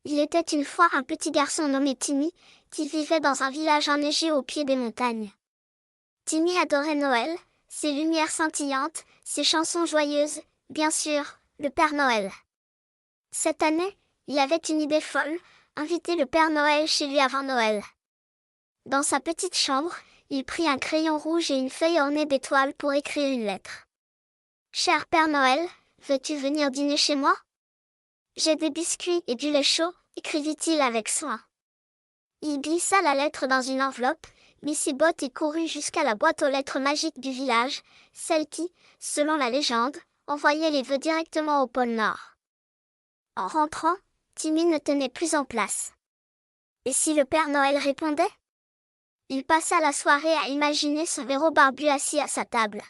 Il était une fois un petit garçon nommé Timmy, qui vivait dans un village enneigé au pied des montagnes. Timmy adorait Noël, ses lumières scintillantes, ses chansons joyeuses, bien sûr, le Père Noël. Cette année, il avait une idée folle, inviter le Père Noël chez lui avant Noël. Dans sa petite chambre, il prit un crayon rouge et une feuille ornée d'étoiles pour écrire une lettre. « Cher Père Noël, veux-tu venir dîner chez moi ? J'ai des biscuits et du lait chaud, écrivit-il avec soin. Il glissa la lettre dans une enveloppe, mit ses bottes et courut jusqu'à la boîte aux lettres magiques du village, celle qui, selon la légende, envoyait les vœux directement au pôle Nord. En rentrant, Timmy ne tenait plus en place. Et si le Père Noël répondait ? Il passa la soirée à imaginer son héros barbu assis à sa table.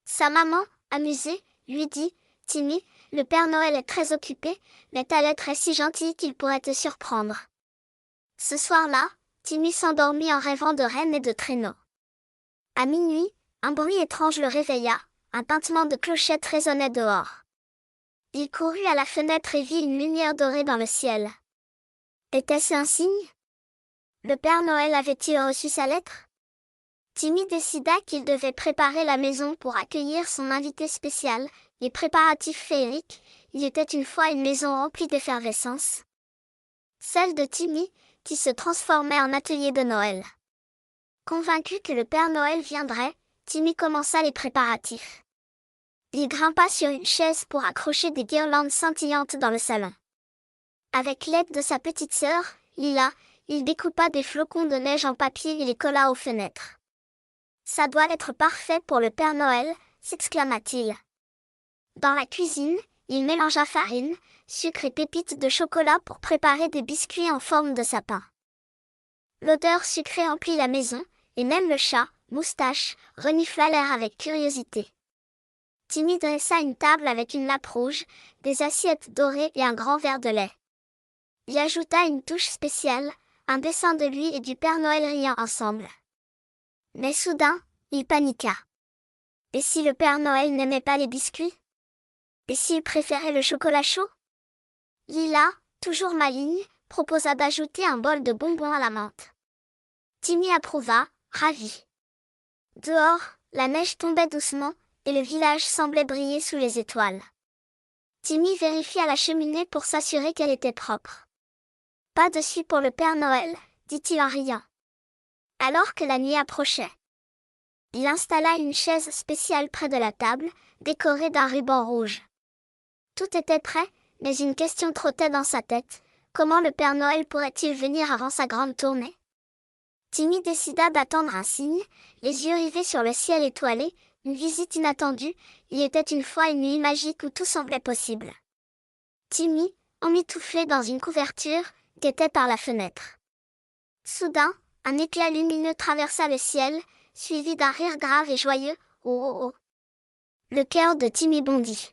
Sa maman, amusée, lui dit « Timmy, le Père Noël est très occupé, mais ta lettre est si gentille qu'il pourrait te surprendre. » Ce soir-là, Timmy s'endormit en rêvant de rennes et de traîneaux. À minuit, un bruit étrange le réveilla, un tintement de clochette résonnait dehors. Il courut à la fenêtre et vit une lumière dorée dans le ciel. Était-ce un signe ? Le Père Noël avait-il reçu sa lettre ? Timmy décida qu'il devait préparer la maison pour accueillir son invité spécial, les préparatifs féeriques. Il était une fois une maison remplie d'effervescence. Celle de Timmy, qui se transformait en atelier de Noël. Convaincu que le Père Noël viendrait, Timmy commença les préparatifs. Il grimpa sur une chaise pour accrocher des guirlandes scintillantes dans le salon. Avec l'aide de sa petite sœur, Lila, il découpa des flocons de neige en papier et les colla aux fenêtres. « Ça doit être parfait pour le Père Noël », s'exclama-t-il. Dans la cuisine, il mélangea farine, sucre et pépites de chocolat pour préparer des biscuits en forme de sapin. L'odeur sucrée emplit la maison, et même le chat, Moustache, renifla l'air avec curiosité. Timmy dressa une table avec une nappe rouge, des assiettes dorées et un grand verre de lait. Il ajouta une touche spéciale, un dessin de lui et du Père Noël riant ensemble. Mais soudain, il paniqua. Et si le Père Noël n'aimait pas les biscuits ? Et s'il préférait le chocolat chaud ? Lila, toujours maligne, proposa d'ajouter un bol de bonbons à la menthe. Timmy approuva, ravi. Dehors, la neige tombait doucement, et le village semblait briller sous les étoiles. Timmy vérifia la cheminée pour s'assurer qu'elle était propre. « Pas de suie pour le Père Noël », dit-il en riant. Alors que la nuit approchait, il installa une chaise spéciale près de la table, décorée d'un ruban rouge. Tout était prêt, mais une question trottait dans sa tête. Comment le Père Noël pourrait-il venir avant sa grande tournée ? Timmy décida d'attendre un signe, les yeux rivés sur le ciel étoilé, une visite inattendue. Il était une fois une nuit magique où tout semblait possible. Timmy, emmitouflé dans une couverture, guettait par la fenêtre. Soudain, un éclat lumineux traversa le ciel, suivi d'un rire grave et joyeux. Oh oh oh ! Le cœur de Timmy bondit.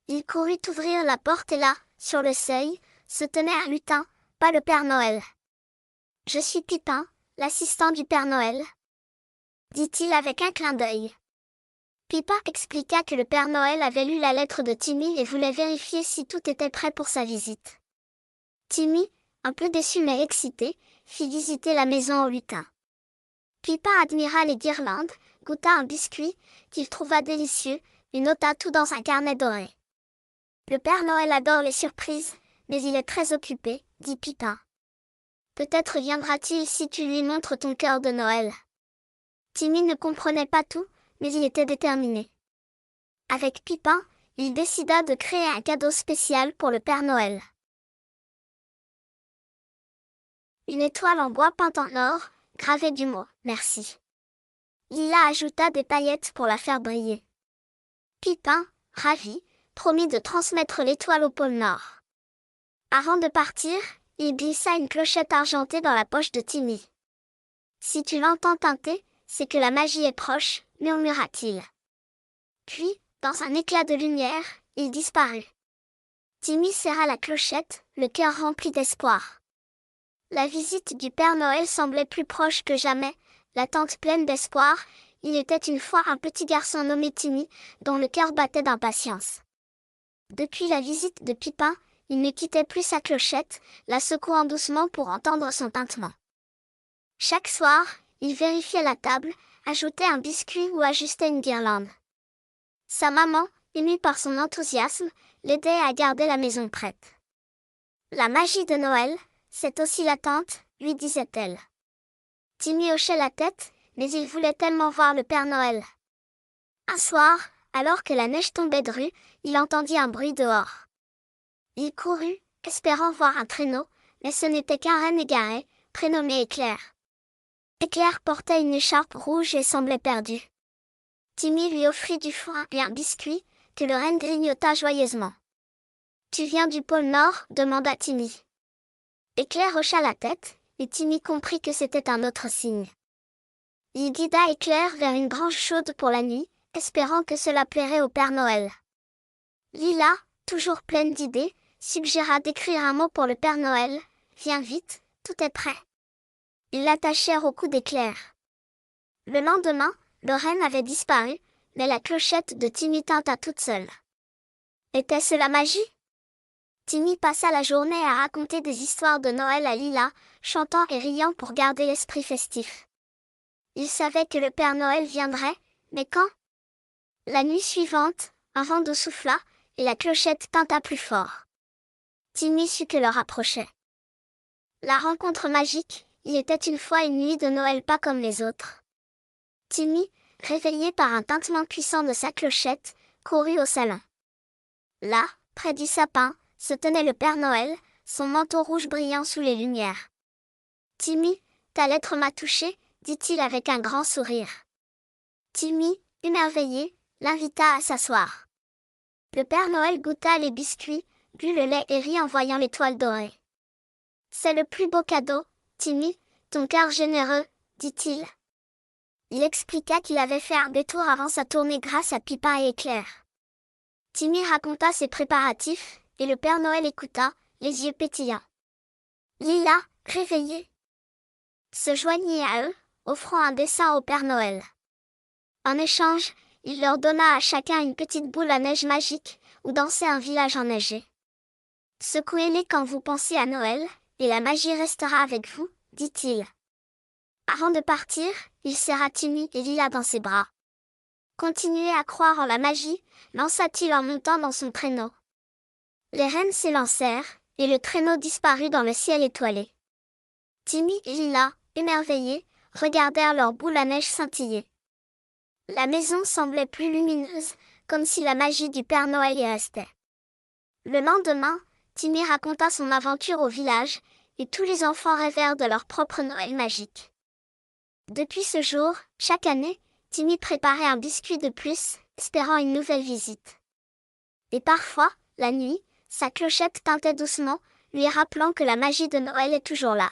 Il courut ouvrir la porte et là, sur le seuil, se tenait un lutin, pas le Père Noël. « Je suis Pipin, l'assistant du Père Noël, » dit-il avec un clin d'œil. Pipin expliqua que le Père Noël avait lu la lettre de Timmy et voulait vérifier si tout était prêt pour sa visite. Timmy, un peu déçu mais excité, fit visiter la maison au lutin. Pipin admira les guirlandes, goûta un biscuit, qu'il trouva délicieux, et nota tout dans un carnet doré. « Le Père Noël adore les surprises, mais il est très occupé, » dit Pipin. « Peut-être viendra-t-il si tu lui montres ton cœur de Noël. » Timmy ne comprenait pas tout, mais il était déterminé. Avec Pipin, il décida de créer un cadeau spécial pour le Père Noël. Une étoile en bois peinte en or, gravée du mot « Merci ». Lila ajouta des paillettes pour la faire briller. Pipin, ravi, promit de transmettre l'étoile au pôle Nord. Avant de partir, il glissa une clochette argentée dans la poche de Timmy. « Si tu l'entends tinter, c'est que la magie est proche, » murmura-t-il. Puis, dans un éclat de lumière, il disparut. Timmy serra la clochette, le cœur rempli d'espoir. La visite du Père Noël semblait plus proche que jamais, l'attente pleine d'espoir. Il était une fois un petit garçon nommé Timmy, dont le cœur battait d'impatience. Depuis la visite de Pipin, il ne quittait plus sa clochette, la secouant doucement pour entendre son tintement. Chaque soir, il vérifiait la table, ajoutait un biscuit ou ajustait une guirlande. Sa maman, émue par son enthousiasme, l'aidait à garder la maison prête. La magie de Noël, c'est aussi l'attente, lui disait-elle. Timmy hochait la tête, mais il voulait tellement voir le Père Noël. Un soir, alors que la neige tombait dru, il entendit un bruit dehors. Il courut, espérant voir un traîneau, mais ce n'était qu'un renne égaré, prénommé Éclair. Éclair portait une écharpe rouge et semblait perdu. Timmy lui offrit du foin et un biscuit, que le renne grignota joyeusement. « Tu viens du pôle Nord ?» demanda Timmy. Éclair hocha la tête, et Timmy comprit que c'était un autre signe. Il guida Éclair vers une branche chaude pour la nuit, espérant que cela plairait au Père Noël. Lila, toujours pleine d'idées, suggéra d'écrire un mot pour le Père Noël. « Viens vite, tout est prêt. » Ils l'attachèrent au cou d'Éclair. Le lendemain, le renne avait disparu, mais la clochette de Timmy tinta toute seule. Était-ce la magie? Timmy passa la journée à raconter des histoires de Noël à Lila, chantant et riant pour garder l'esprit festif. Il savait que le Père Noël viendrait, mais quand? La nuit suivante, un vent d'eau souffla, et la clochette tinta plus fort. Timmy sut que l'heure approchait. La rencontre magique, il était une fois une nuit de Noël pas comme les autres. Timmy, réveillé par un tintement puissant de sa clochette, courut au salon. Là, près du sapin, se tenait le Père Noël, son manteau rouge brillant sous les lumières. « Timmy, ta lettre m'a touché, » dit-il avec un grand sourire. Timmy, émerveillé, l'invita à s'asseoir. Le Père Noël goûta les biscuits, but le lait et rit en voyant l'étoile dorée. « C'est le plus beau cadeau, Timmy, ton cœur généreux, » dit-il. Il expliqua qu'il avait fait un détour avant sa tournée grâce à Pipin et Éclair. Timmy raconta ses préparatifs, et le Père Noël écouta, les yeux pétillants. Lila, réveillée, se joignit à eux, offrant un dessin au Père Noël. En échange, il leur donna à chacun une petite boule à neige magique, où dansait un village enneigé. « Secouez-les quand vous pensez à Noël, et la magie restera avec vous, » dit-il. Avant de partir, il serra Timmy et Lila dans ses bras. « Continuez à croire en la magie, » lança-t-il en montant dans son traîneau. Les rennes s'élancèrent, et le traîneau disparut dans le ciel étoilé. Timmy et Lila, émerveillés, regardèrent leur boule à neige scintiller. La maison semblait plus lumineuse, comme si la magie du Père Noël y restait. Le lendemain, Timmy raconta son aventure au village, et tous les enfants rêvèrent de leur propre Noël magique. Depuis ce jour, chaque année, Timmy préparait un biscuit de plus, espérant une nouvelle visite. Et parfois, la nuit, sa clochette tintait doucement, lui rappelant que la magie de Noël est toujours là.